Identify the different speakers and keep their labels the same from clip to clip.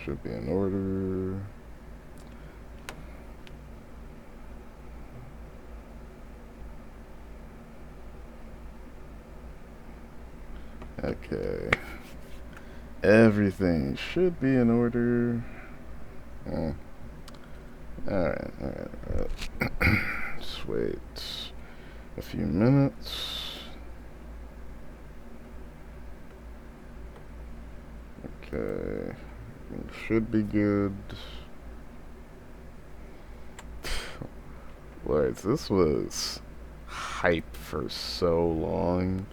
Speaker 1: should be in order. Okay. Everything should be in order. Alright. Just wait a few minutes. Okay. Should be good. Lord, this was hype for so long,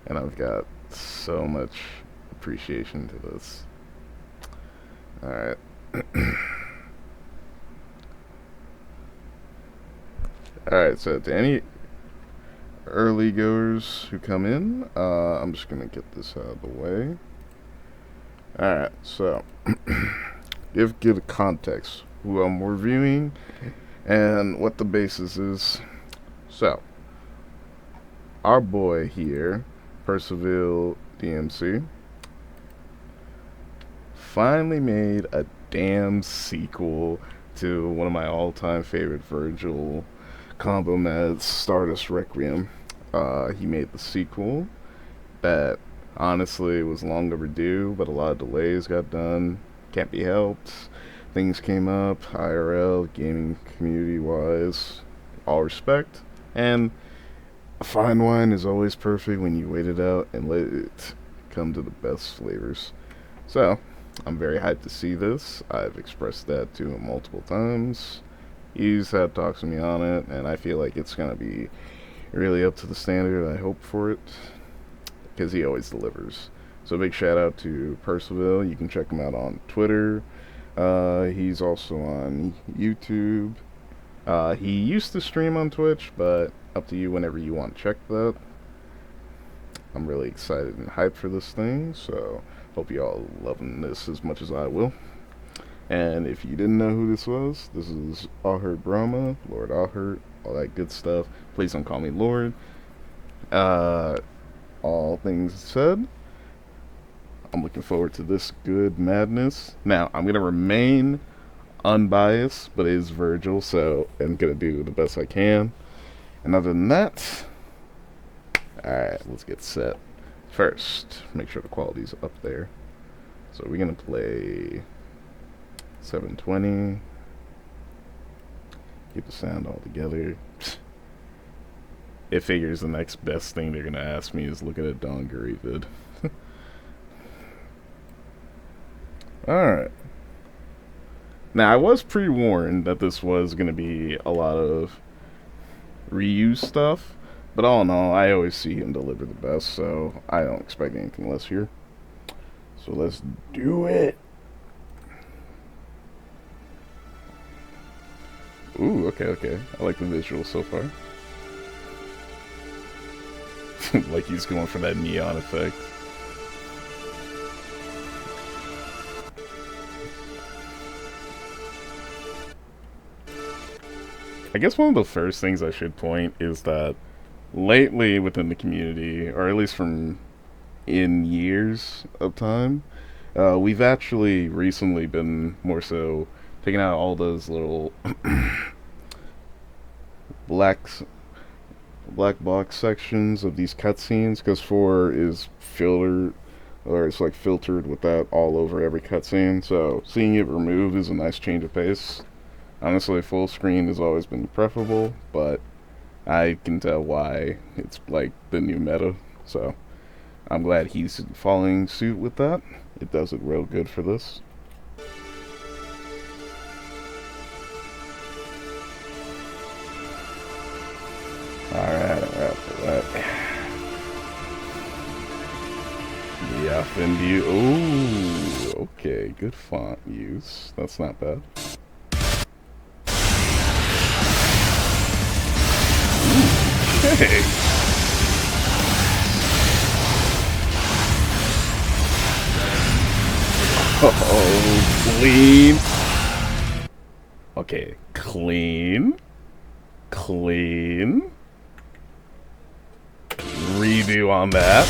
Speaker 1: and I've got so much appreciation to this. Alright. Alright, so to any early goers who come in, I'm just gonna get this out of the way. Alright, so give a context who I'm reviewing and what the basis is. So, our boy here, PercivalDMC, finally made a damn sequel to one of my all-time favorite Virgil combo meds, Stardust 2equiem. He made the sequel that honestly was long overdue, but a lot of delays got done. Can't be helped. Things came up, IRL, gaming community-wise, all respect. And a fine wine is always perfect when you wait it out and let it come to the best flavors. So, I'm very hyped to see this. I've expressed that to him multiple times. He's had talks with me on it, and I feel like it's going to be really up to the standard I hope for it, because he always delivers. So big shout out to Percival. You can check him out on Twitter. He's also on YouTube. He used to stream on Twitch, but up to you whenever you want to check that. I'm really excited and hyped for this thing, so hope you all loving this as much as I will. And if you didn't know who this is Auhert Brahma, Lord Auhert, all that good stuff. Please don't call me Lord. All things said, I'm looking forward to this good madness. Now, I'm going to remain unbiased, but it is Virgil, so I'm going to do the best I can. And other than that, alright, let's get set. First, make sure the quality's up there. So we're going to play 720. Keep the sound all together. It figures the next best thing they're going to ask me is look at a Don Gurry vid. Alright. Now, I was pre-warned that this was going to be a lot of reuse stuff, but all in all, I always see him deliver the best, so I don't expect anything less here. So let's do it! Ooh, okay. I like the visual so far. Like he's going for that neon effect. I guess one of the first things I should point is that lately within the community, or at least from in years of time, we've actually recently been more so taking out all those little black box sections of these cutscenes, because 4 is filtered, or it's like filtered with that all over every cutscene, so seeing it removed is a nice change of pace. Honestly, full screen has always been preferable, but I can tell why it's like the new meta, so I'm glad he's following suit with that. It does it real good for this. Alright. Yeah, offend you. Ooh, okay, good font use. That's not bad. Okay. Oh, clean. Okay, clean. Redo on that.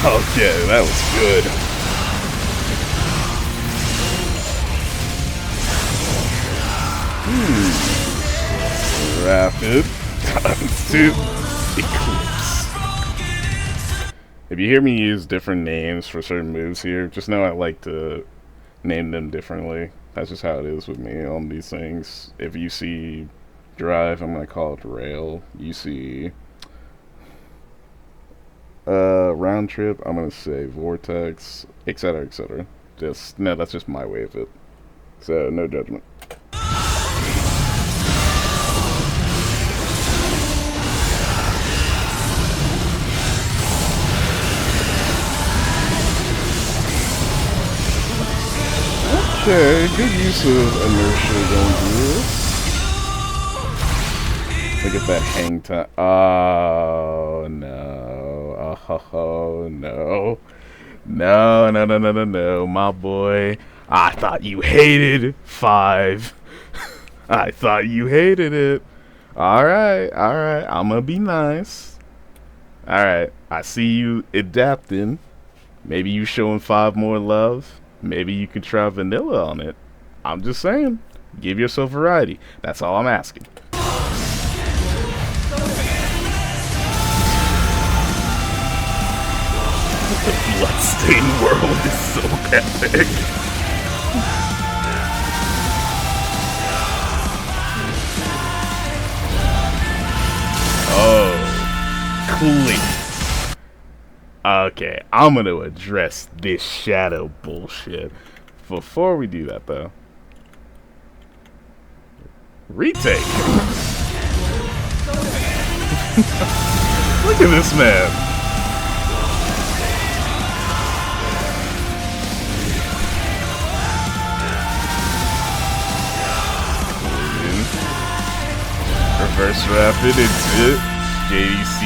Speaker 1: Okay, that was good. Rapid times 2 Eclipse. If you hear me use different names for certain moves here, just know I like to name them differently. That's just how it is with me on these things. If you see drive, I'm gonna call it rail. You see round trip, I'm gonna say vortex, etc., etc. Just no, that's just my way of it. So no judgment. Okay, good use of inertia going through this. Look at that hang time. Oh no. Oh no. No, no, no, no, no, no, my boy. I thought you hated 5. I thought you hated it. Alright, alright. I'm gonna be nice. Alright, I see you adapting. Maybe you showing 5 more love. Maybe you could try vanilla on it. I'm just saying. Give yourself variety. That's all I'm asking. The bloodstained world is so epic. Oh, clean. Okay, I'm gonna address this shadow bullshit. Before we do that, though, retake. Look at this man. Reverse rapid into JDC.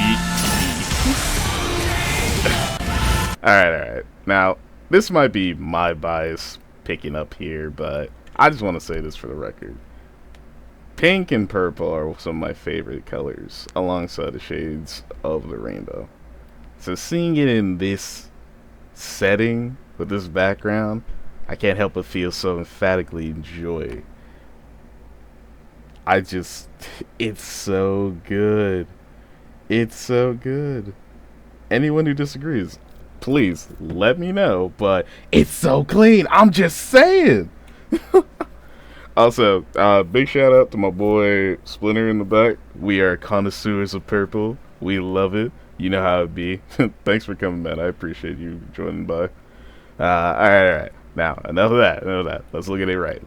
Speaker 1: Alright. Now, this might be my bias picking up here, but I just want to say this for the record. Pink and purple are some of my favorite colors, alongside the shades of the rainbow. So seeing it in this setting, with this background, I can't help but feel so emphatically joy. It's so good. It's so good. Anyone who disagrees, please let me know, but it's so clean. I'm just saying. Also, big shout out to my boy Splinter in the back. We are connoisseurs of purple. We love it. You know how it be. Thanks for coming, man. I appreciate you joining by. Alright. Now, enough of that. Let's look at it right.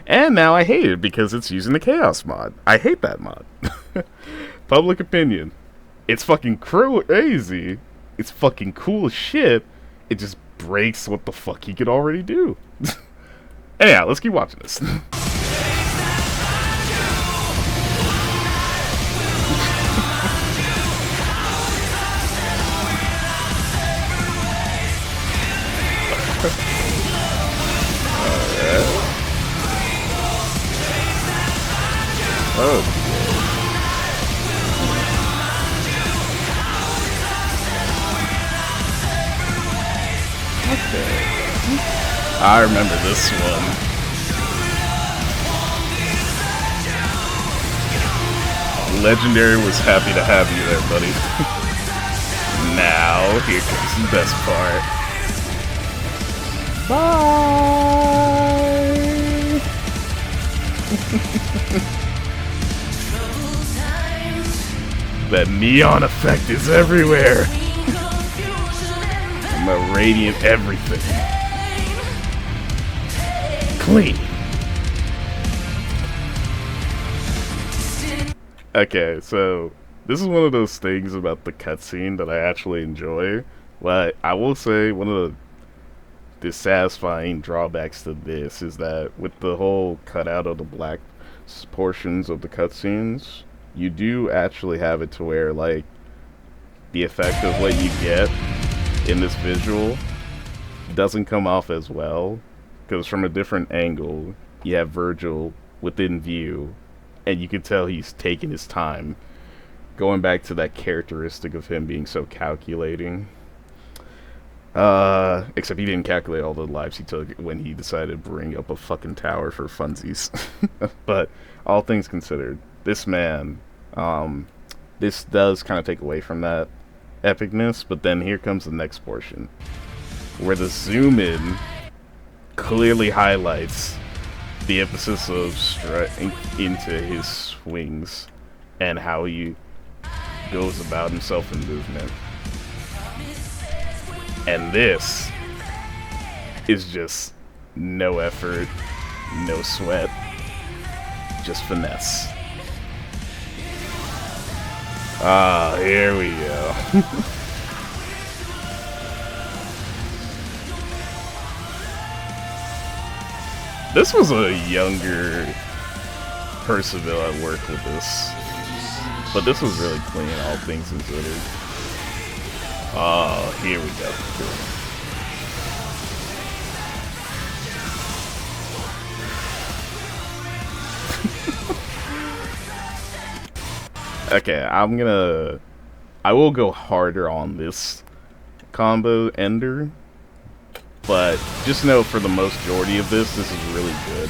Speaker 1: And now I hate it because it's using the Chaos mod. I hate that mod. Public opinion. It's fucking crazy. It's fucking cool as shit. It just breaks what the fuck he could already do. Anyhow, let's keep watching this. Alright. Oh. Okay. I remember this one. Legendary was happy to have you there, buddy. Now, here comes the best part. Bye! That neon effect is everywhere. I'm a radiant everything. Clean. Okay, so this is one of those things about the cutscene that I actually enjoy. But I will say one of the dissatisfying drawbacks to this is that with the whole cutout of the black portions of the cutscenes, you do actually have it to where, like, the effect of what you get in this visual doesn't come off as well, because from a different angle, you have Virgil within view, and you can tell he's taking his time going back to that characteristic of him being so calculating. Except he didn't calculate all the lives he took when he decided to bring up a fucking tower for funsies. But all things considered, this man, this does kind of take away from that epicness, but then here comes the next portion, where the zoom in clearly highlights the emphasis of strutting into his swings and how he goes about himself in movement. And this is just no effort, no sweat, just finesse. Ah, here we go. This was a younger Percival at work with this, but this was really clean, all things considered. Oh, here we go. Okay, I will go harder on this combo ender, but just know for the majority of this is really good.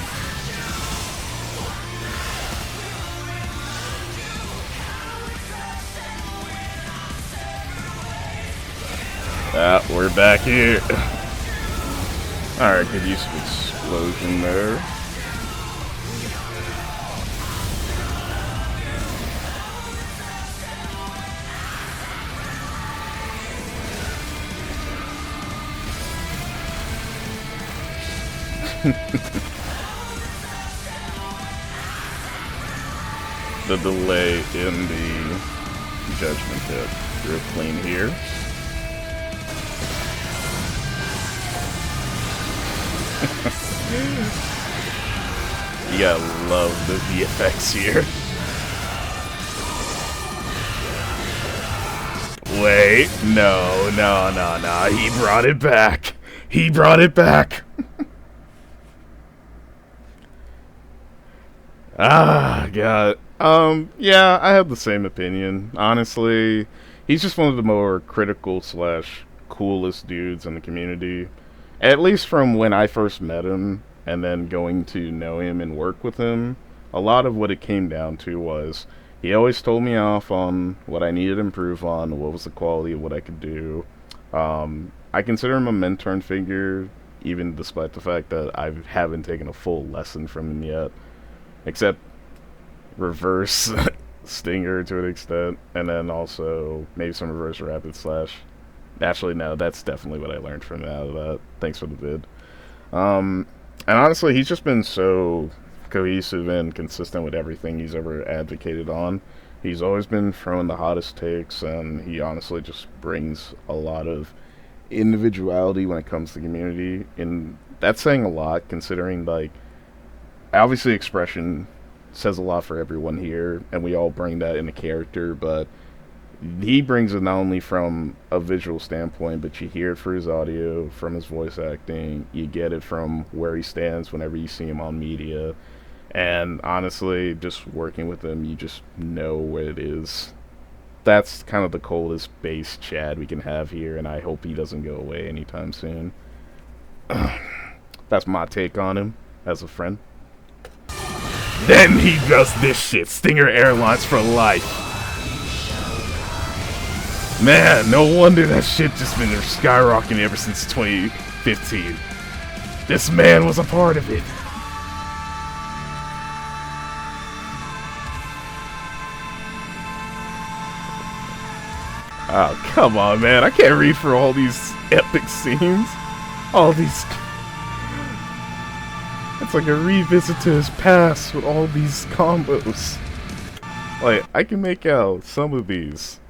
Speaker 1: We're back here. Alright, could use some explosion there. The delay in the judgment hit. Real clean here. You gotta love the VFX here. Wait, no, he brought it back. He brought it back. Ah, God. Yeah, I have the same opinion. Honestly, he's just one of the more critical / coolest dudes in the community. At least from when I first met him, and then going to know him and work with him, a lot of what it came down to was he always told me off on what I needed to improve on, what was the quality of what I could do. I consider him a mentor and figure, even despite the fact that I haven't taken a full lesson from him yet. Except reverse stinger to an extent, and then also maybe some reverse rapid slash. Actually, no, that's definitely what I learned from out of that. Thanks for the vid. And honestly, he's just been so cohesive and consistent with everything he's ever advocated on. He's always been throwing the hottest takes, and he honestly just brings a lot of individuality when it comes to the community. And that's saying a lot, considering, like, obviously expression says a lot for everyone here, and we all bring that in a character, but he brings it not only from a visual standpoint, but you hear it for his audio, from his voice acting, you get it from where he stands whenever you see him on media, and honestly, just working with him, you just know what it is. That's kind of the coldest base Chad we can have here, and I hope he doesn't go away anytime soon. That's my take on him, as a friend. Then he does this shit, Stinger Airlines for life. Man, no wonder that shit just been skyrocketing ever since 2015. This man was a part of it. Oh, come on, man. I can't read for all these epic scenes. All these... It's like a revisit to his past with all these combos. Like, I can make out some of these.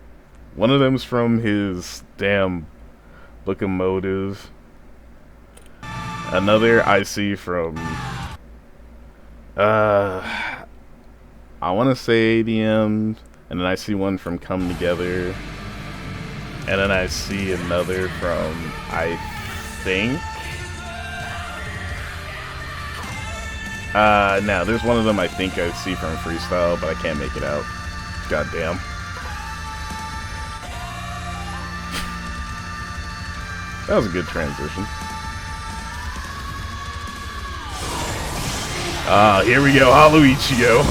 Speaker 1: One of them's from his damn locomotive. Another I see from I want to say ADM, and then I see one from Come Together, and then I see another from, I think, no, there's one of them I think I see from Freestyle, but I can't make it out. Goddamn. That was a good transition. Here we go, Haluichio.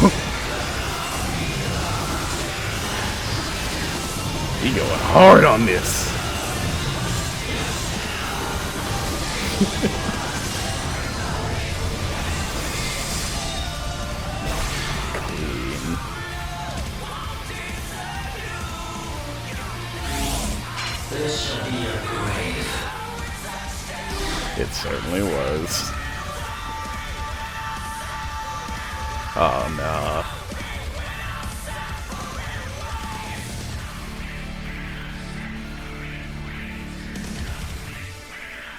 Speaker 1: He going hard on this.
Speaker 2: This shall be your grave.
Speaker 1: It certainly was. Oh no.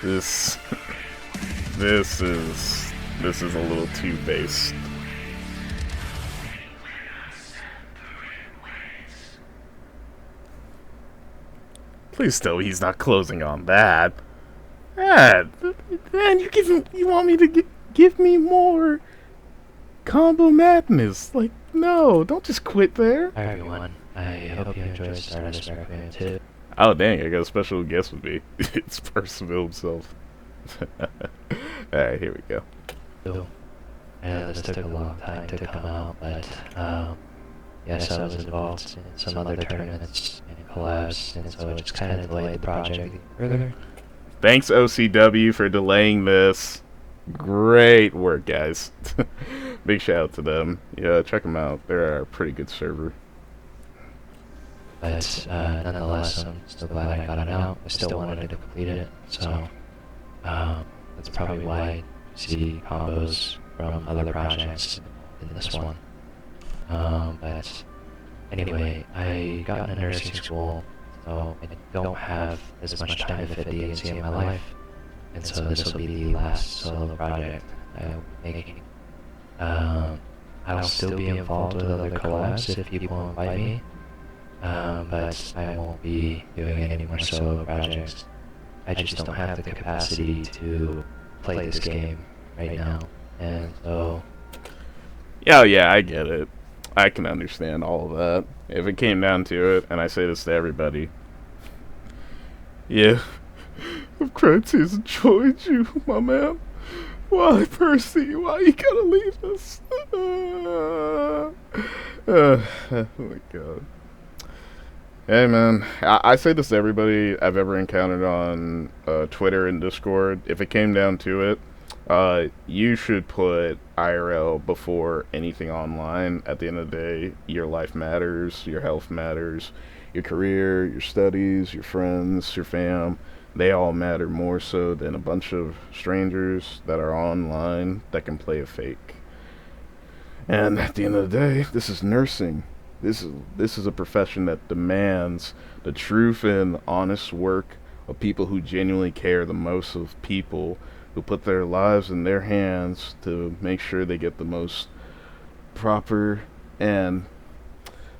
Speaker 1: This is a little too based. Please tell me he's not closing on that. Man, you want me to give me more combo madness? Like, no, don't just quit there.
Speaker 2: Hi everyone, I hope you enjoyed Stardust 2equiem too.
Speaker 1: Oh dang, I got a special guest with me. It's Percival himself. Alright, here we go.
Speaker 2: So, I know this took a long time to come out, but yes, I was involved in some other tournaments and collabs, and so it just kind of delayed the project further.
Speaker 1: Thanks OCW for delaying this. Great work, guys. Big shout out to them. Yeah, check them out. They're a pretty good server.
Speaker 2: But nonetheless, I'm still glad I got it out. I still wanted to complete it, so that's probably why you see combos from other projects in this one. But anyway, I got into nursing school, so I don't have as much time to fit DMC in my life, and so this will be the last solo project I will be making. I'll still be involved with other collabs if people invite me, but I won't be doing any more solo projects. I just don't have the capacity to play this game right now, and so...
Speaker 1: Yeah, I get it. I can understand all of that. If it came down to it, and I say this to everybody, yeah, I've cried tears of joy at you, my man. Why, Percy? Why you gotta leave us? Oh my god. Hey man, I say this to everybody I've ever encountered on Twitter and Discord. If it came down to it, you should put IRL before anything online. At the end of the day, your life matters, your health matters, your career, your studies, your friends, your fam. They all matter more so than a bunch of strangers that are online that can play a fake. And at the end of the day, this is nursing. This is a profession that demands the truth and honest work of people who genuinely care the most of people, who put their lives in their hands to make sure they get the most proper and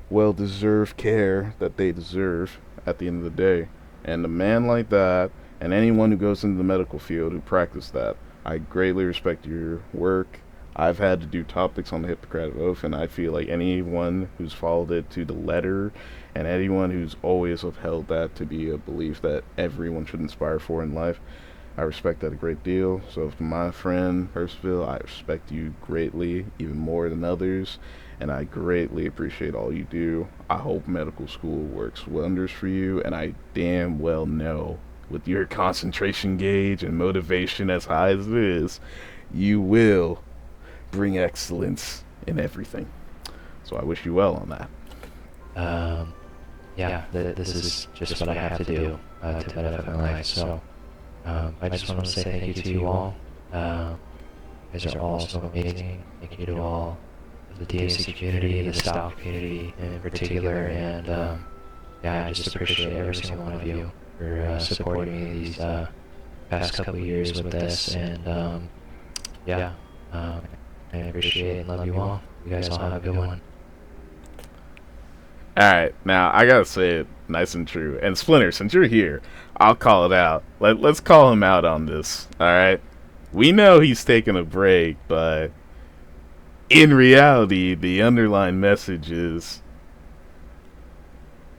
Speaker 1: well-deserved care that they deserve at the end of the day. And a man like that, and anyone who goes into the medical field who practice that, I greatly respect your work. I've had to do topics on the Hippocratic Oath, and I feel like anyone who's followed it to the letter, and anyone who's always upheld that to be a belief that everyone should aspire for in life, I respect that a great deal. So to my friend Percival, I respect you greatly, even more than others, and I greatly appreciate all you do. I hope medical school works wonders for you, and I damn well know, with your concentration gauge and motivation as high as it is, you will bring excellence in everything. So I wish you well on that.
Speaker 2: Yeah, this is just what I have to do to benefit my life, so I just want to say thank you to you all. You guys are all so amazing. Thank you to all of the DMC community, the style community in particular, and yeah, I just appreciate every single one of you for supporting me these past couple of years with this, and yeah, I appreciate and love you all. You guys all have a good one.
Speaker 1: Alright, now I gotta say it nice and true. And Splinter, since you're here, I'll call it out. Let's call him out on this, alright? We know he's taking a break, but in reality, the underlying message is,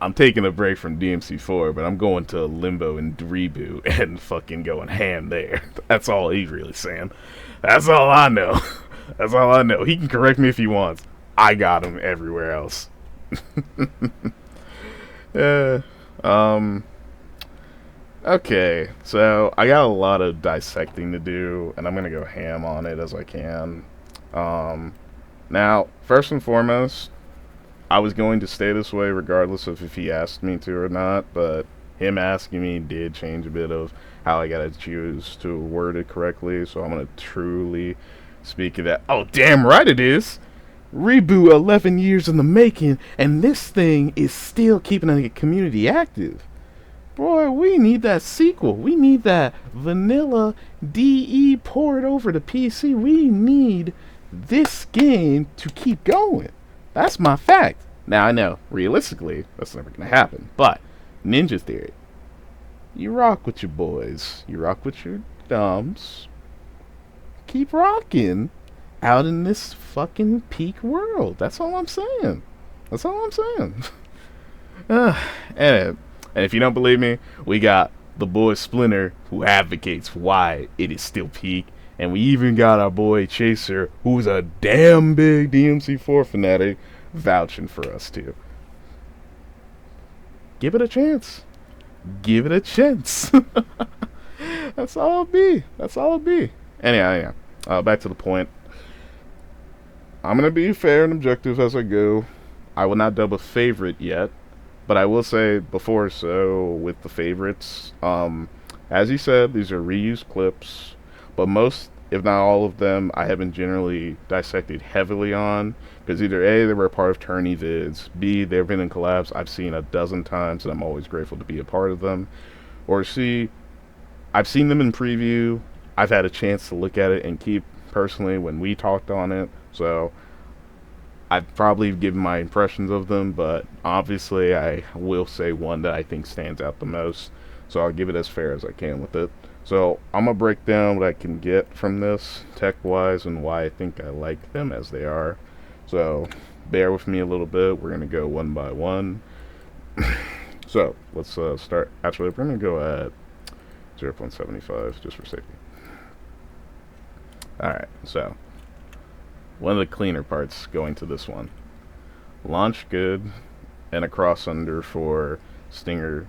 Speaker 1: I'm taking a break from DMC4, but I'm going to Limbo and Reboot and fucking going ham there. That's all he's really saying. That's all I know. That's all I know. He can correct me if he wants. I got him everywhere else. Yeah. Okay, so I got a lot of dissecting to do, and I'm gonna go ham on it as I can. Now, first and foremost, I was going to stay this way regardless of if he asked me to or not, but him asking me did change a bit of how I gotta choose to word it correctly, so I'm gonna truly speak of that. Oh, damn right it is! Reboot 11 years in the making, and this thing is still keeping the community active. Boy, we need that sequel. We need that vanilla DE poured over to PC. We need this game to keep going. That's my fact. Now, I know, realistically, that's never going to happen. But, Ninja Theory, you rock with your boys. You rock with your dumbs. Keep rocking out in this fucking peak world. That's all I'm saying. That's all I'm saying. And if you don't believe me, we got the boy Splinter, who advocates why it is still peak. And we even got our boy Chaser, who's a damn big DMC4 fanatic, vouching for us too. Give it a chance. Give it a chance. That's all it'll be. That's all it'll be. Anyhow, back to the point. I'm going to be fair and objective as I go. I will not dub a favorite yet. But I will say before, so with the favorites, as you said, these are reused clips, but most, if not all of them, I haven't generally dissected heavily on, because either A, they were a part of tourney vids, B, they've been in collabs I've seen a dozen times, and I'm always grateful to be a part of them, or C, I've seen them in preview, I've had a chance to look at it and keep, personally, when we talked on it, so I've probably given my impressions of them, but obviously I will say one that I think stands out the most, so I'll give it as fair as I can with it. So I'm going to break down what I can get from this tech-wise and why I think I like them as they are. So bear with me a little bit. We're going to go one by one. So let's start. Actually, we're going to go at 0.75 just for safety. Alright, so one of the cleaner parts going to this one. Launch good, and a cross under for Stinger.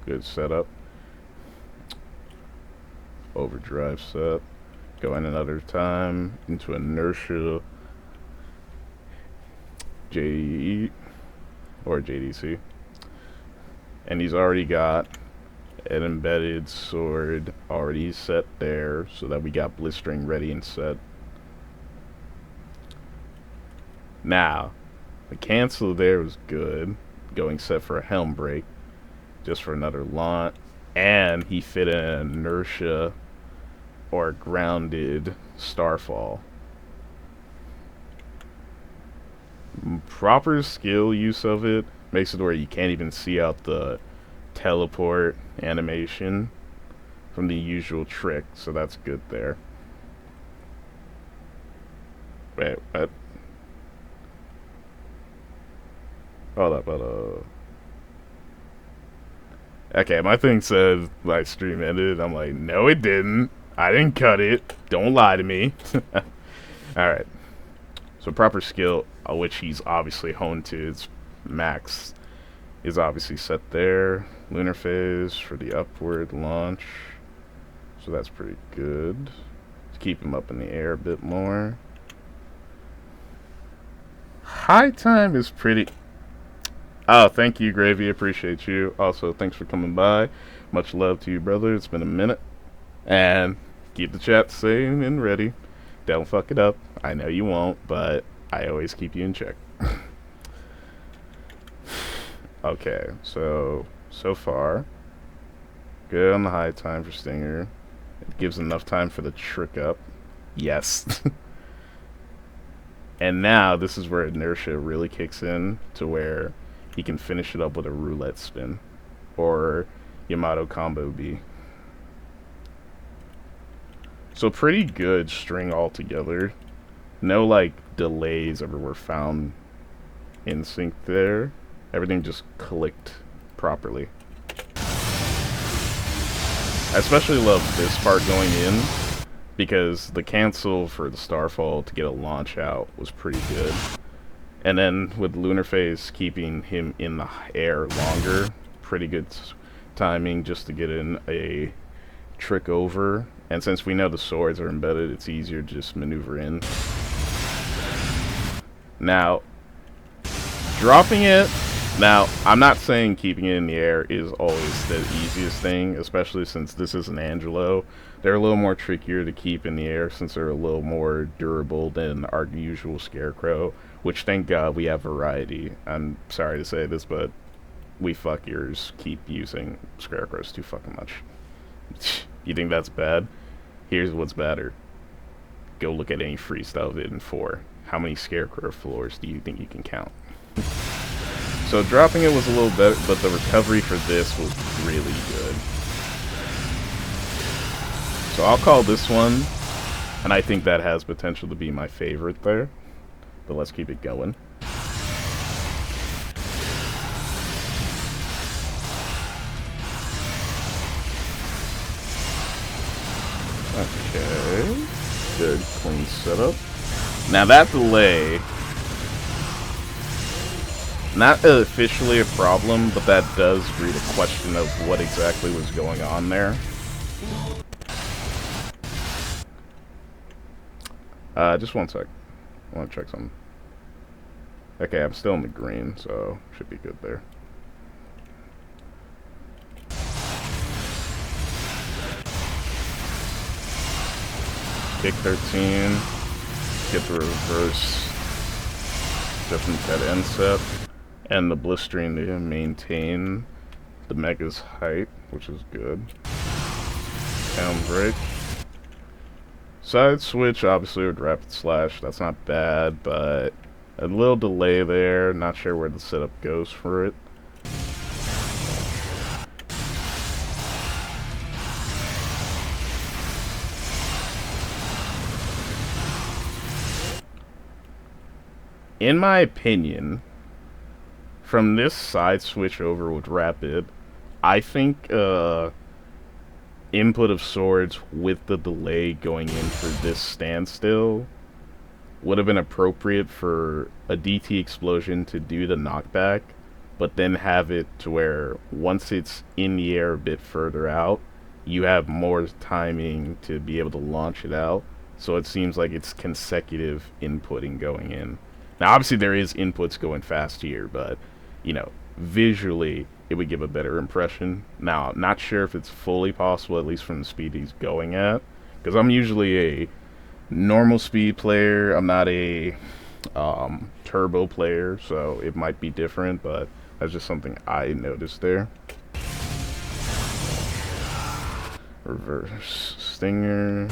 Speaker 1: Good setup. Overdrive set. Going another time into inertia. JDE or JDC. And he's already got an embedded sword already set there, so that we got blistering ready and set. Now, the cancel there was good, going set for a helm break, just for another launch, and he fit an inertia or grounded starfall. Proper skill use of it makes it where you can't even see out the teleport animation from the usual trick, so that's good there. Wait, what? Hold up, okay, my thing says my stream ended. I'm like, no it didn't. I didn't cut it. Don't lie to me. Alright. So proper skill, which he's obviously honed to its max, is obviously set there. Lunar phase for the upward launch. So that's pretty good. Let's keep him up in the air a bit more. High time is pretty... Oh, thank you, Gravy. Appreciate you. Also, thanks for coming by. Much love to you, brother. It's been a minute. And keep the chat sane and ready. Don't fuck it up. I know you won't, but I always keep you in check. Okay, so far, good on the high time for Stinger. It gives enough time for the trick up. Yes. And now, this is where inertia really kicks in, to where he can finish it up with a roulette spin, or Yamato combo B. So pretty good string altogether. No like delays ever were found in sync there. Everything just clicked properly. I especially love this part going in, because the cancel for the Starfall to get a launch out was pretty good. And then with Lunar Phase keeping him in the air longer, pretty good timing just to get in a trick over. And since we know the swords are embedded, it's easier to just maneuver in. Now, dropping it, now, I'm not saying keeping it in the air is always the easiest thing, especially since this is an Angelo. They're a little more trickier to keep in the air since they're a little more durable than our usual Scarecrow, which thank God we have variety. I'm sorry to say this, but we fuckers keep using Scarecrows too fucking much. You think that's bad? Here's what's better. Go look at any freestyle vid in 4. How many Scarecrow floors do you think you can count? So dropping it was a little better, but the recovery for this was really good. So I'll call this one, and I think that has potential to be my favorite there. But let's keep it going. Okay. Good, clean setup. Now that delay, not officially a problem, but that does breed a question of what exactly was going on there. Just one sec. I want to check something. Okay, I'm still in the green, so should be good there. Kick 13. Get the reverse. Definitely that end set. And the blistering to maintain the Mega's height, which is good. Down break. Side switch, obviously with rapid slash, that's not bad, but a little delay there. Not sure where the setup goes for it. In my opinion, from this side switch over with rapid, I think input of swords with the delay going in for this standstill would have been appropriate for a DT explosion to do the knockback, but then have it to where once it's in the air a bit further out, you have more timing to be able to launch it out. So it seems like it's consecutive inputting going in. Now obviously there is inputs going fast here, but you know, visually it would give a better impression. Now, I'm not sure if it's fully possible, at least from the speed he's going at, because I'm usually a normal speed player. I'm not a turbo player, so it might be different, but that's just something I noticed there. Reverse stinger.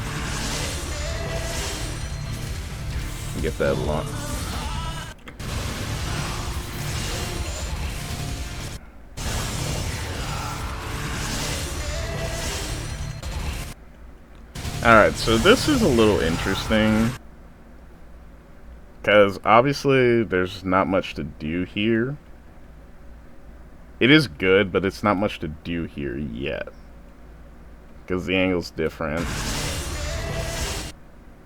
Speaker 1: Get that launch. Alright, so this is a little interesting, because obviously there's not much to do here. It is good, but it's not much to do here yet, because the angle's different.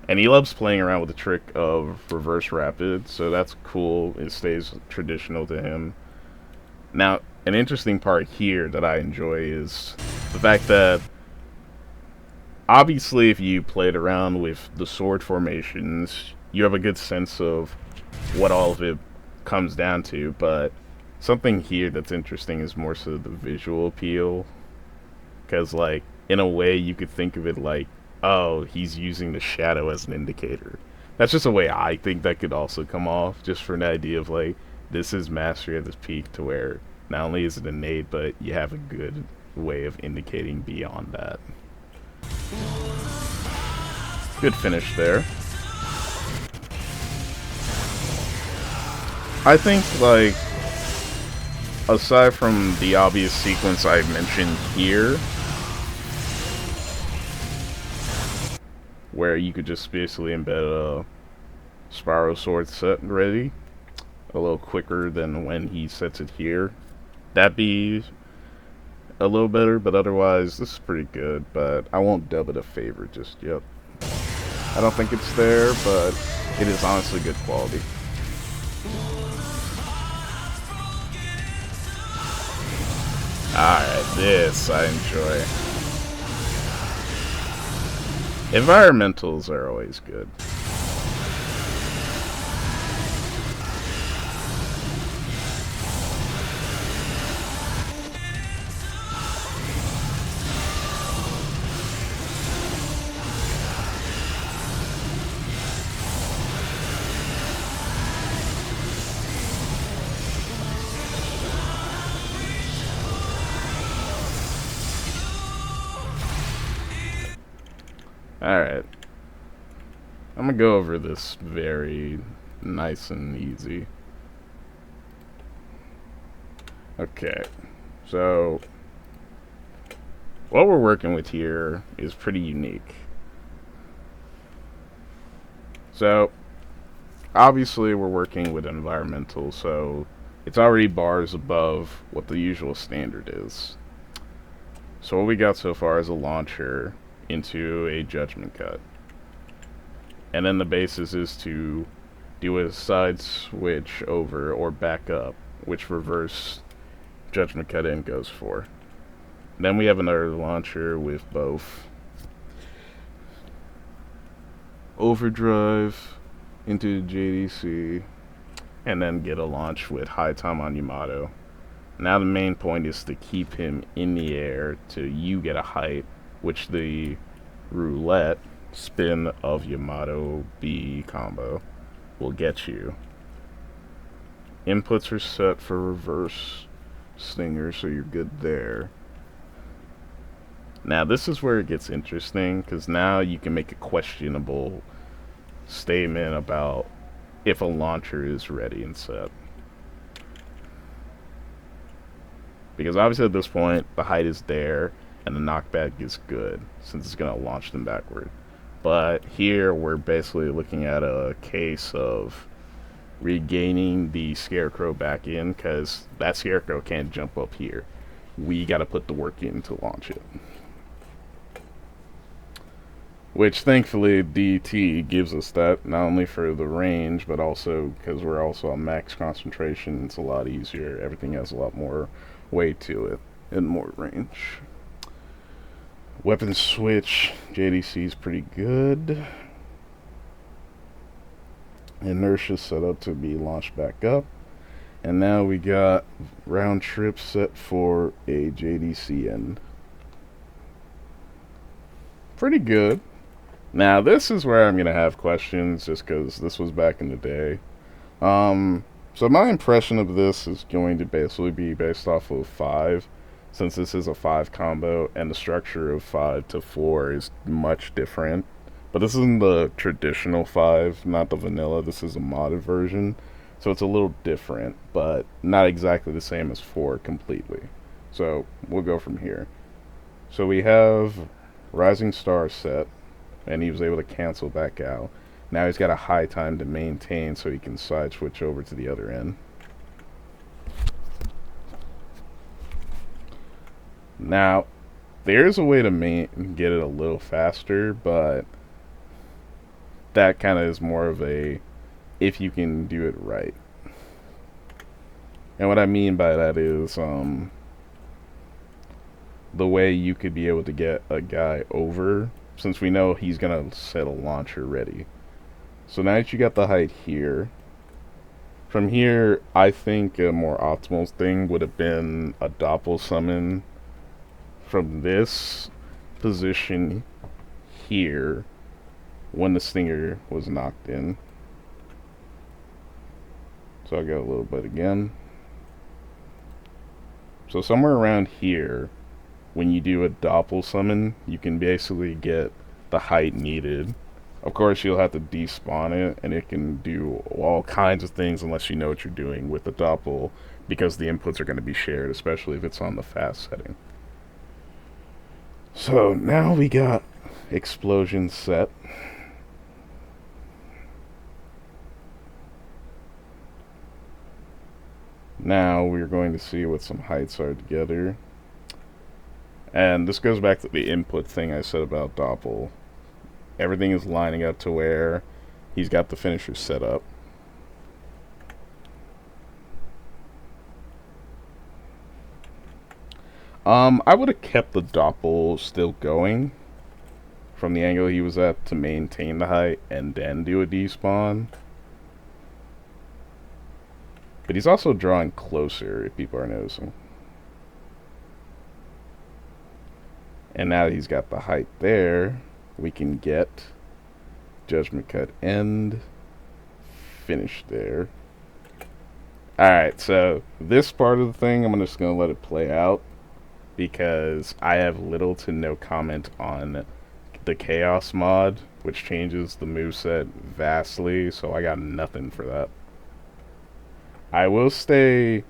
Speaker 1: And he loves playing around with the trick of reverse rapid, so that's cool. It stays traditional to him. Now, an interesting part here that I enjoy is the fact that obviously, if you played around with the sword formations, you have a good sense of what all of it comes down to, but something here that's interesting is more so the visual appeal, because, like, in a way, you could think of it like, oh, he's using the shadow as an indicator. That's just a way I think that could also come off, just for an idea of, like, this is mastery at this peak, to where not only is it innate, but you have a good way of indicating beyond that. Good finish there. I think, like, aside from the obvious sequence I mentioned here, where you could just basically embed a Spiral Sword set ready, a little quicker than when he sets it here. That'd be a little better, but otherwise, this is pretty good, but I won't dub it a favorite just yet. I don't think it's there, but it is honestly good quality. Alright, this I enjoy. Environmentals are always good. Alright. I'm gonna go over this very nice and easy. Okay. So, what we're working with here is pretty unique. So, obviously we're working with environmental, so it's already bars above what the usual standard is. So what we got so far is a launcher into a judgment cut. And then the basis is to do a side switch over or back up, which reverse judgment cut in goes for. Then we have another launcher with both overdrive into JDC, and then get a launch with high time on Yamato. Now the main point is to keep him in the air till you get a height, which the roulette spin of Yamato B combo will get you. Inputs are set for reverse stinger, so you're good there. Now this is where it gets interesting, because now you can make a questionable statement about if a launcher is ready and set. Because obviously at this point, the height is there, and the knockback is good, since it's going to launch them backward. But here, we're basically looking at a case of regaining the Scarecrow back in, because that Scarecrow can't jump up here. We got to put the work in to launch it. Which, thankfully, DT gives us that, not only for the range, but also because we're also on max concentration, it's a lot easier. Everything has a lot more weight to it and more range. Weapon switch, JDC is pretty good. Inertia set up to be launched back up. And now we got round trip set for a JDC end. Pretty good. Now this is where I'm going to have questions, just because this was back in the day. So my impression of this is going to basically be based off of 5, since this is a 5 combo, and the structure of 5 to 4 is much different. But this isn't the traditional 5, not the vanilla, this is a modded version. So it's a little different, but not exactly the same as 4 completely. So we'll go from here. So we have Rising Star set, and he was able to cancel back out. Now he's got a high time to maintain, so he can side switch over to the other end. Now, there's a way to get it a little faster, but that kind of is more of a if you can do it right. And what I mean by that is the way you could be able to get a guy over, since we know he's going to set a launcher ready. So now that you got the height here, from here, I think a more optimal thing would have been a doppel summon from this position here when the stinger was knocked in. So I'll go a little bit again. So somewhere around here, when you do a doppel summon, you can basically get the height needed. Of course, you'll have to despawn it, and it can do all kinds of things unless you know what you're doing with the doppel, because the inputs are going to be shared, especially if it's on the fast setting. So now we got explosion set. Now we're going to see what some heights are together. And this goes back to the input thing I said about Doppel. Everything is lining up to where he's got the finisher set up. I would have kept the Doppel still going from the angle he was at to maintain the height and then do a despawn. But he's also drawing closer, if people are noticing. And now that he's got the height there, we can get Judgment Cut end, finish there. Alright, so this part of the thing, I'm just going to let it play out, because I have little to no comment on the Chaos mod, which changes the moveset vastly, so I got nothing for that. I will stay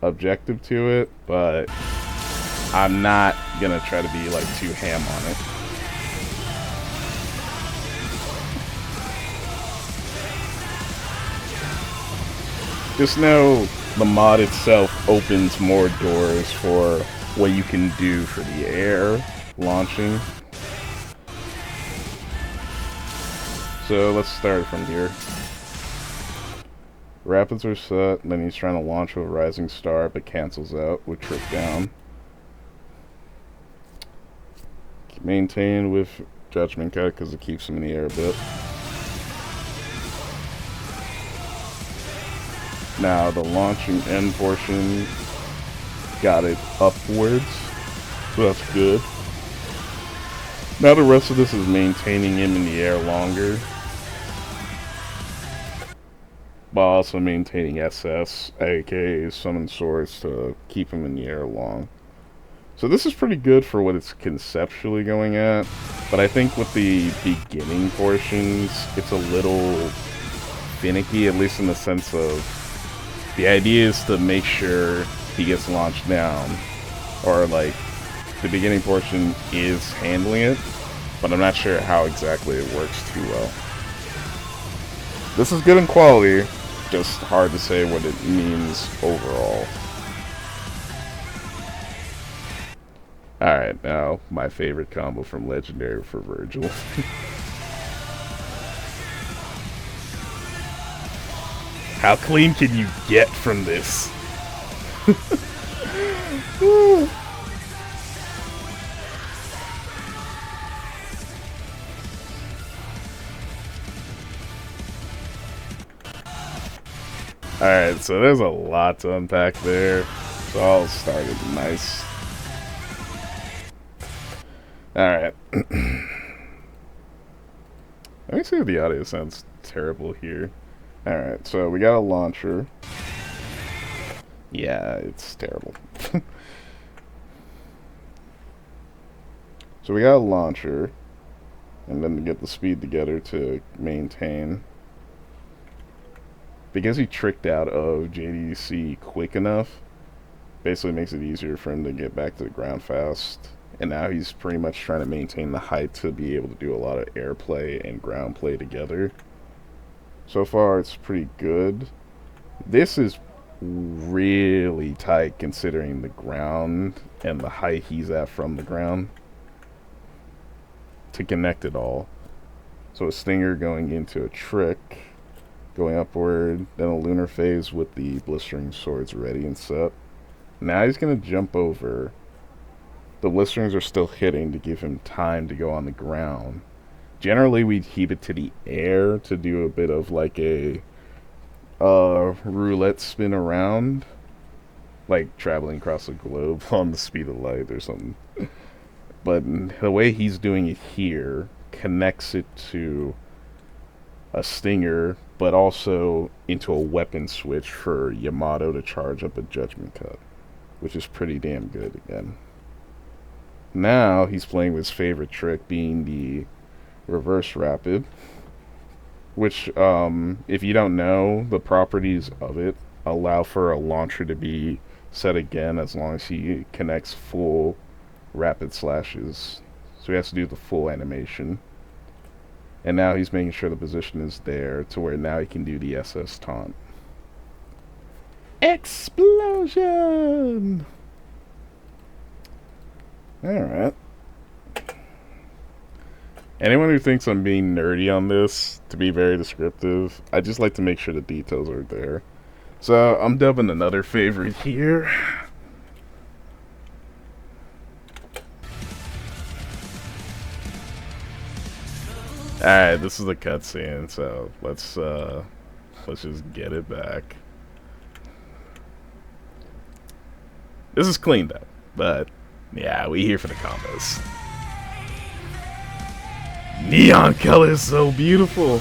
Speaker 1: objective to it, but I'm not gonna try to be like too ham on it. Just know the mod itself opens more doors for what you can do for the air launching. So let's start from here. Rapids are set, then he's trying to launch with a rising star but cancels out with trick down. Maintain with Judgment Cut because it keeps him in the air a bit. Now the launching end portion got it upwards, so that's good. Now the rest of this is maintaining him in the air longer, while also maintaining SS, aka Summon Swords, to keep him in the air long. So this is pretty good for what it's conceptually going at, but I think with the beginning portions, it's a little finicky, at least in the sense of the idea is to make sure he gets launched down, or like the beginning portion is handling it, but I'm not sure how exactly it works too well. This is good in quality, just hard to say what it means overall. Alright, now my favorite combo from Legendary for Virgil. How clean can you get from this? Alright, so there's a lot to unpack there. So I'll start it nice. Alright. Let me see if the audio sounds terrible here. Alright, so we got a launcher. Yeah, it's terrible. So we got a launcher, and then to get the speed together to maintain. Because he tricked out of JDC quick enough, basically makes it easier for him to get back to the ground fast. And now he's pretty much trying to maintain the height to be able to do a lot of airplay and ground play together. So far, it's pretty good. This is really tight considering the ground and the height he's at from the ground to connect it all. So a stinger going into a trick, going upward, then a lunar phase with the blistering swords ready and set. Now he's going to jump over. The blisterings are still hitting to give him time to go on the ground. Generally, we'd keep it to the air to do a bit of like a roulette spin around, like traveling across the globe on the speed of light or something. But the way he's doing it here connects it to a stinger, but also into a weapon switch for Yamato to charge up a Judgment Cut, which is pretty damn good again. Now he's playing with his favorite trick, being the reverse rapid, which if you don't know, the properties of it allow for a launcher to be set again as long as he connects full rapid slashes. So he has to do the full animation. And now he's making sure the position is there to where now he can do the SS taunt. Explosion! Alright. Anyone who thinks I'm being nerdy on this, to be very descriptive, I just like to make sure the details are there. So, I'm dubbing another favorite here. Alright, this is the cutscene, so let's just get it back. This is cleaned up, but yeah, we here for the combos. Neon color is so beautiful.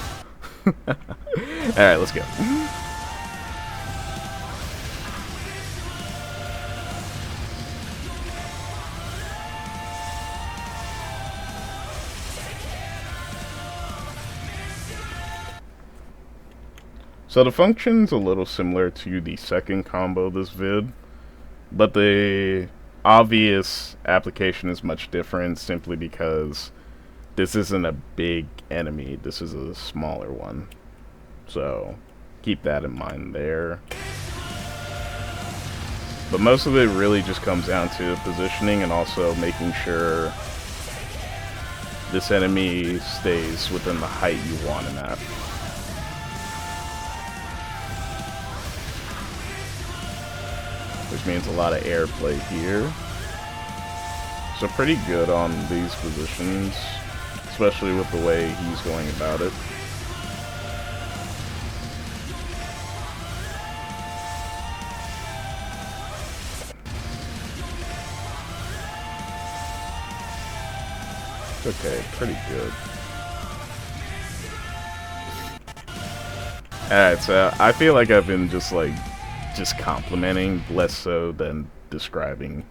Speaker 1: Alright, let's go. So the function's a little similar to the second combo of this vid, but the obvious application is much different simply because this isn't a big enemy, this is a smaller one. So keep that in mind there. But most of it really just comes down to positioning and also making sure this enemy stays within the height you want him at. Which means a lot of airplay here. So pretty good on these positions, especially with the way he's going about it. Okay, pretty good. Alright, so I feel like I've been just complimenting, less so than describing.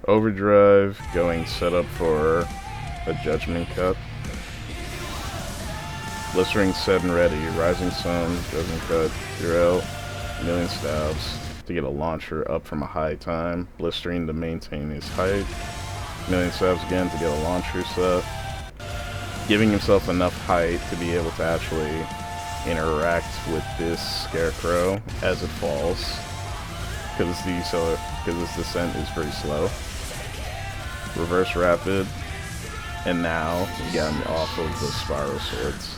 Speaker 1: Overdrive, going set up for a judgment cut. Blistering set and ready, rising sun, judgment cut, you're out, million stabs to get a launcher up from a high time, blistering to maintain his height, million stabs again to get a launcher set, giving himself enough height to be able to actually interact with this scarecrow as it falls, because this descent is pretty slow. Reverse rapid, and now we got him off of the spiral swords.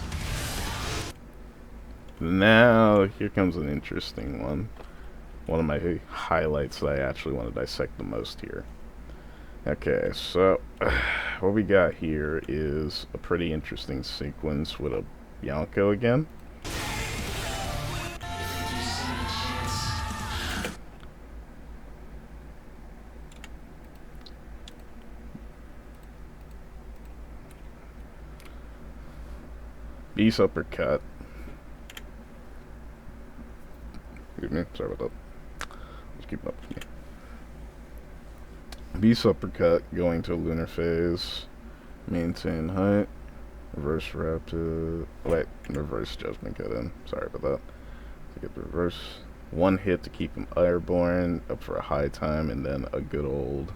Speaker 1: Now here comes an interesting one. One of my highlights that I actually want to dissect the most here. Okay, so what we got here is a pretty interesting sequence with a Bianco again. Beast uppercut. Excuse me, sorry about that. Just keep up with me. Beast uppercut going to lunar phase. Maintain height. Reverse rapid. Wait, reverse judgment cut in. Sorry about that. To get the reverse. One hit to keep him airborne, up for a high time, and then a good old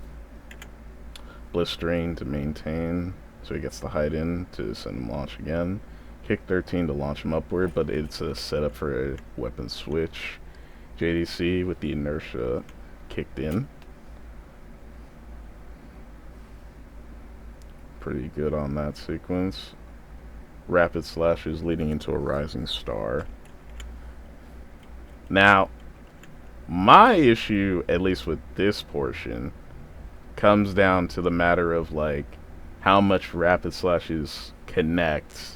Speaker 1: blistering to maintain. So he gets the height in to send him launch again. Kick 13 to launch him upward, but it's a setup for a weapon switch. JDC with the inertia kicked in. Pretty good on that sequence. Rapid slashes leading into a rising star. Now, my issue, at least with this portion, comes down to the matter of how much rapid slashes connect,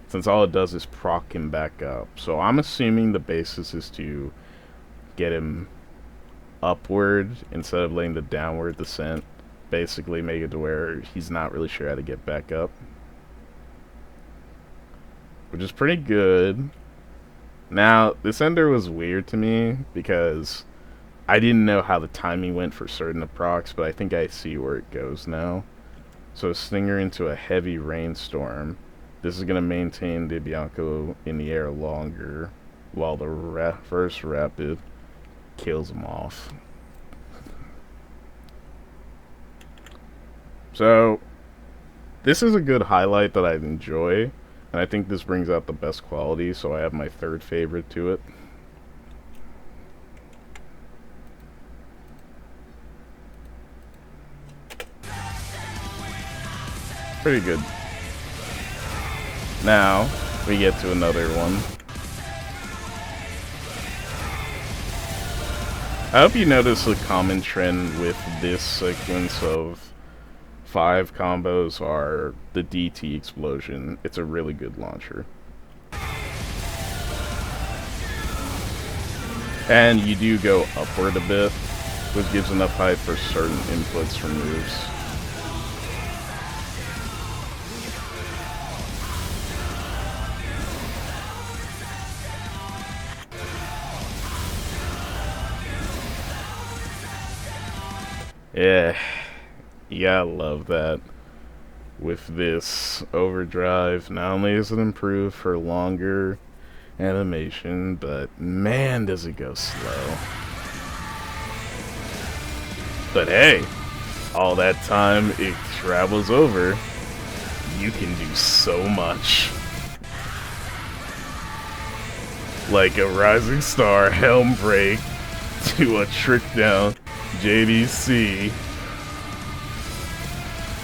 Speaker 1: since all it does is proc him back up. So I'm assuming the basis is to get him upward instead of letting the downward descent basically make it to where he's not really sure how to get back up, which is pretty good. Now, this ender was weird to me because I didn't know how the timing went for certain of procs, but I think I see where it goes now. So Stinger into a heavy rainstorm. This is going to maintain the Bianco in the air longer, while the first rapid kills him off. So, this is a good highlight that I enjoy, and I think this brings out the best quality, so I have my third favorite to it. Pretty good. Now, we get to another one. I hope you notice a common trend with this sequence of 5 combos are the DT explosion. It's a really good launcher. And you do go upward a bit, which gives enough height for certain inputs from moves. Yeah, you gotta love that. With this overdrive, not only is it improved for longer animation, but man does it go slow. But hey, all that time it travels over, you can do so much. Like a rising star helm break to a trick down JDC.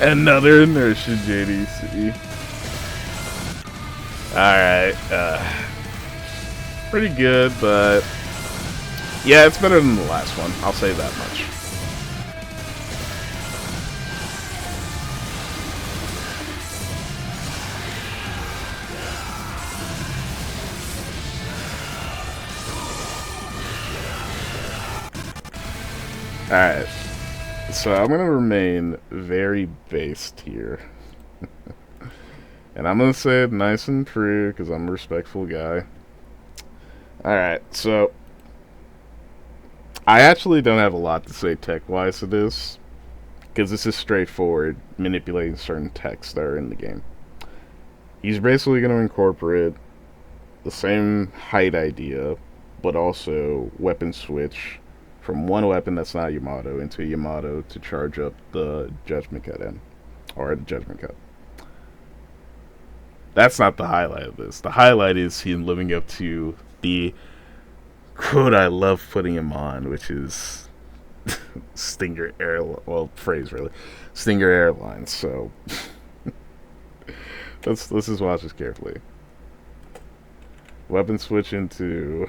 Speaker 1: Another inertia JDC. Alright, pretty good, but yeah, it's better than the last one, I'll say that much. Alright, so I'm gonna remain very based here. And I'm gonna say it nice and true, because I'm a respectful guy. Alright, so I actually don't have a lot to say tech-wise to this, because this is straightforward, manipulating certain techs that are in the game. He's basically going to incorporate the same height idea, but also weapon switch from one weapon that's not Yamato into Yamato to charge up the Judgment Cut in, or the Judgment Cut. That's not the highlight of this. The highlight is him living up to the quote I love putting him on, which is Stinger Air, well, phrase really, Stinger Airlines. So let's just watch this carefully. Weapon switch into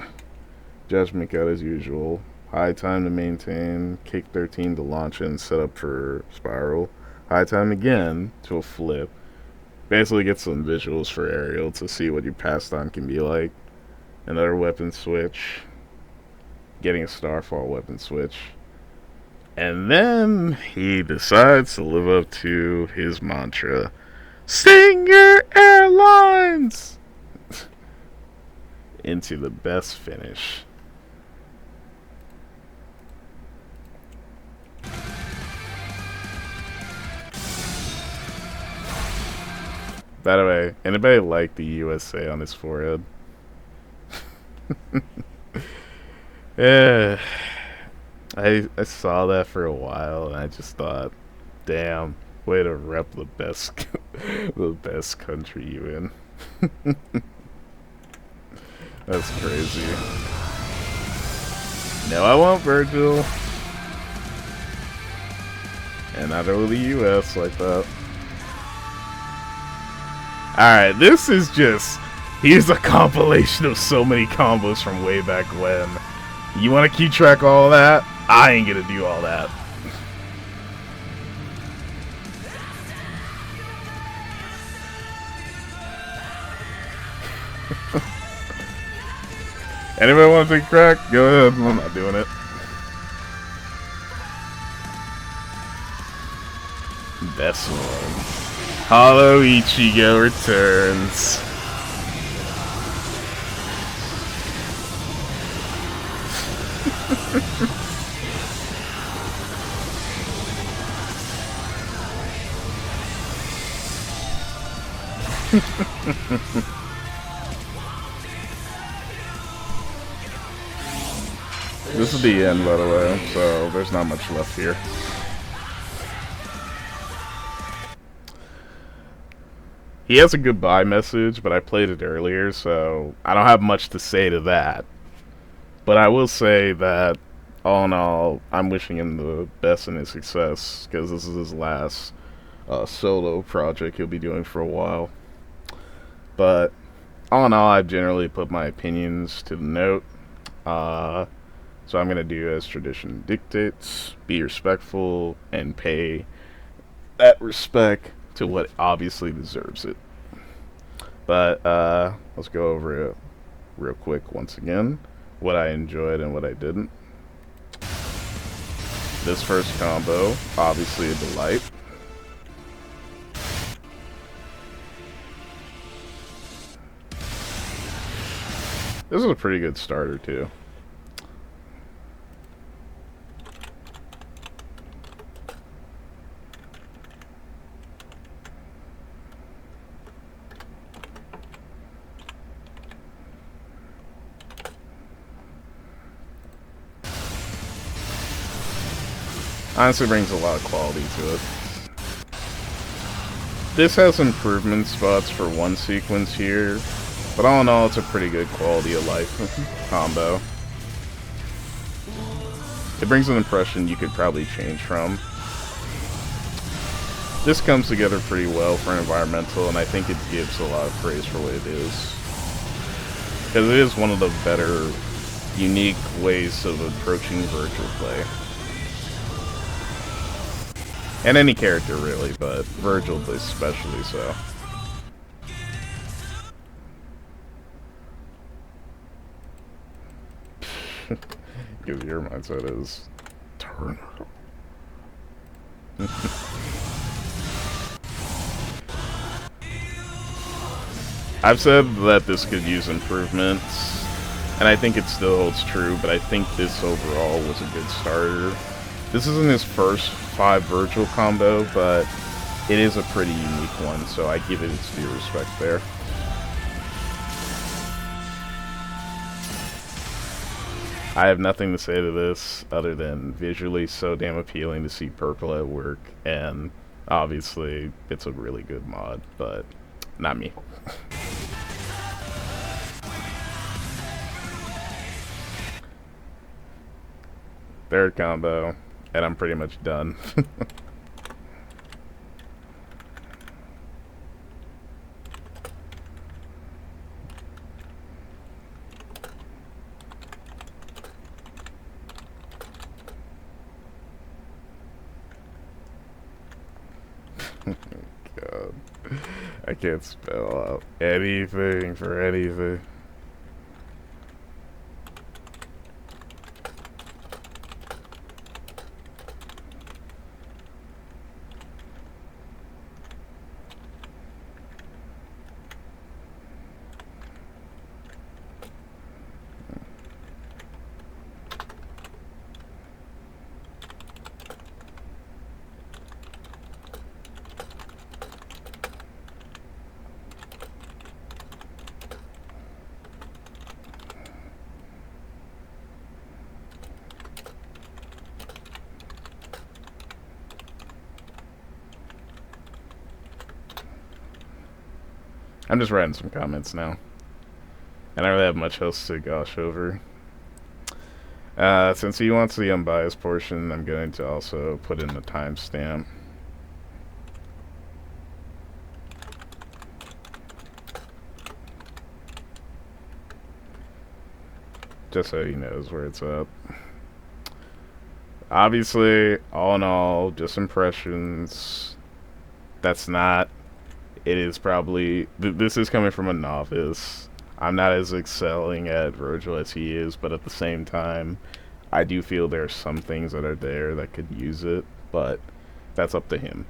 Speaker 1: Judgment Cut as usual. High time to maintain. Kick 13 to launch and set up for spiral. High time again to a flip. Basically get some visuals for aerial to see what your pastime can be like. Another weapon switch. Getting a Starfall weapon switch. And then he decides to live up to his mantra. Stinger Airlines! Into the best finish. By the way, anybody like the USA on his forehead? Yeah, I saw that for a while and I just thought, damn, way to rep the best the best country you in. That's crazy. No, I won't, Virgil. And neither will the US like that. Alright, this is just... Here's a compilation of so many combos from way back when. You want to keep track of all that? I ain't gonna do all that. Anybody want to take a crack? Go ahead. I'm not doing it. Best one. Hollow Ichigo returns. This is the end, by the way, so there's not much left here. He has a goodbye message, but I played it earlier, so I don't have much to say to that. But I will say that, all in all, I'm wishing him the best in his success, because this is his last solo project he'll be doing for a while. But all in all, I've generally put my opinions to the note. So I'm gonna do as tradition dictates: be respectful and pay that respect to what obviously deserves it. But let's go over it real quick once again. What I enjoyed and what I didn't. This first combo, obviously a delight. This is a pretty good starter too. Honestly brings a lot of quality to it. This has improvement spots for one sequence here, but all in all, it's a pretty good quality of life combo. It brings an impression you could probably change from. This comes together pretty well for environmental, and I think it gives a lot of praise for what it is. Because it is one of the better, unique ways of approaching virtual play. And any character, really, but Virgil especially so. Because your mindset is turn. I've said that this could use improvements, and I think it still holds true, but I think this overall was a good starter. This isn't his first 5 Virgil combo, but it is a pretty unique one, so I give it its due respect there. I have nothing to say to this other than visually so damn appealing to see Purple at work, and obviously it's a really good mod, but not me. Third combo, and I'm pretty much done. God, I can't spell out anything for anything. I'm just writing some comments now. And I don't really have much else to gosh over. Since he wants the unbiased portion, I'm going to also put in the timestamp. Just so he knows where it's at. Obviously, all in all, just impressions. That's not... It is probably... this is coming from a novice. I'm not as excelling at Virgil as he is, but at the same time, I do feel there are some things that are there that could use it, but that's up to him.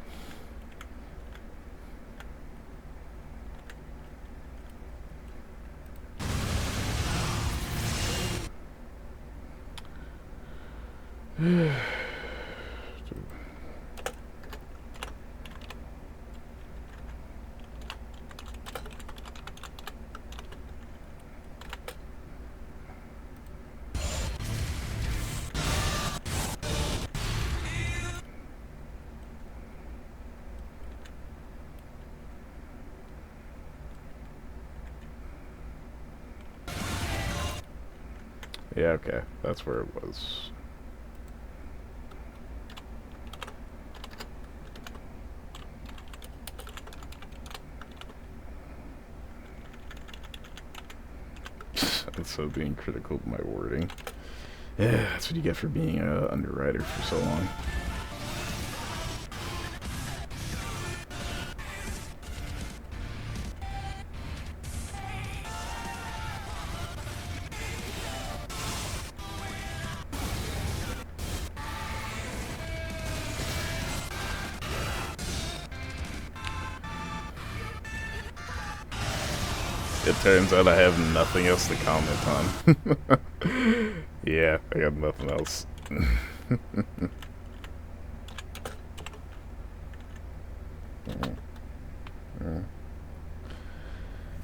Speaker 1: Yeah, okay. That's where it was. episode being critical of my wording. Yeah, that's what you get for being an underwriter for so long. It turns out I have nothing else to comment on. Yeah, I got nothing else.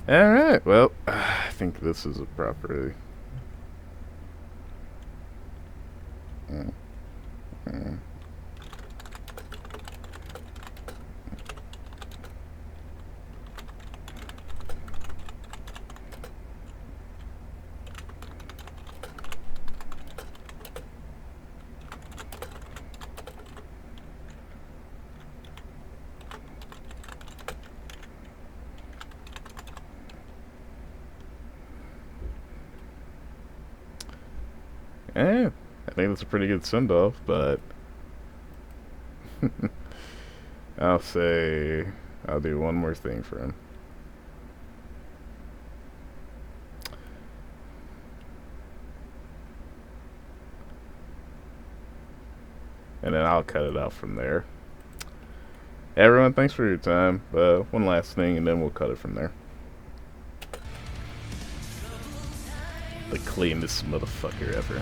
Speaker 1: Alright, well, I think this is a proper... I think that's a pretty good send-off, but... I'll do one more thing for him. And then I'll cut it out from there. Everyone, thanks for your time. One last thing, and then we'll cut it from there. The cleanest motherfucker ever.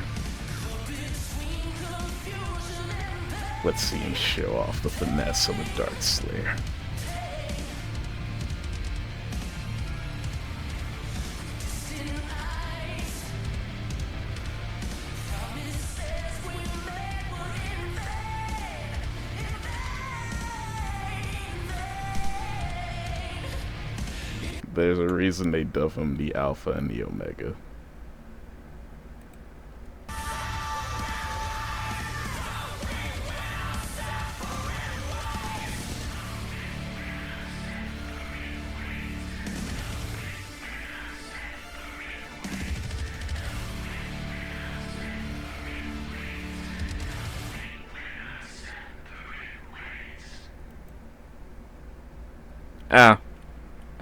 Speaker 1: Let's see him show off the finesse of a Dark Slayer. There's a reason they dub him the Alpha and the Omega.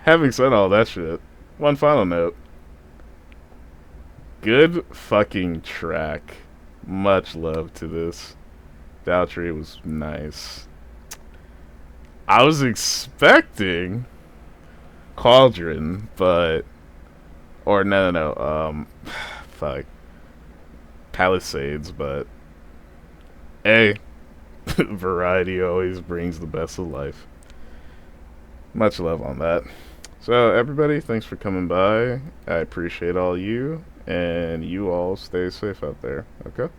Speaker 1: Having said all that shit, one final note. Good fucking track. Much love to this. The outro was nice. I was expecting Cauldron, but... Or no. Fuck. Palisades, but... Hey. Variety always brings the best of life. Much love on that. So, everybody, thanks for coming by. I appreciate all you, and you all stay safe out there, okay?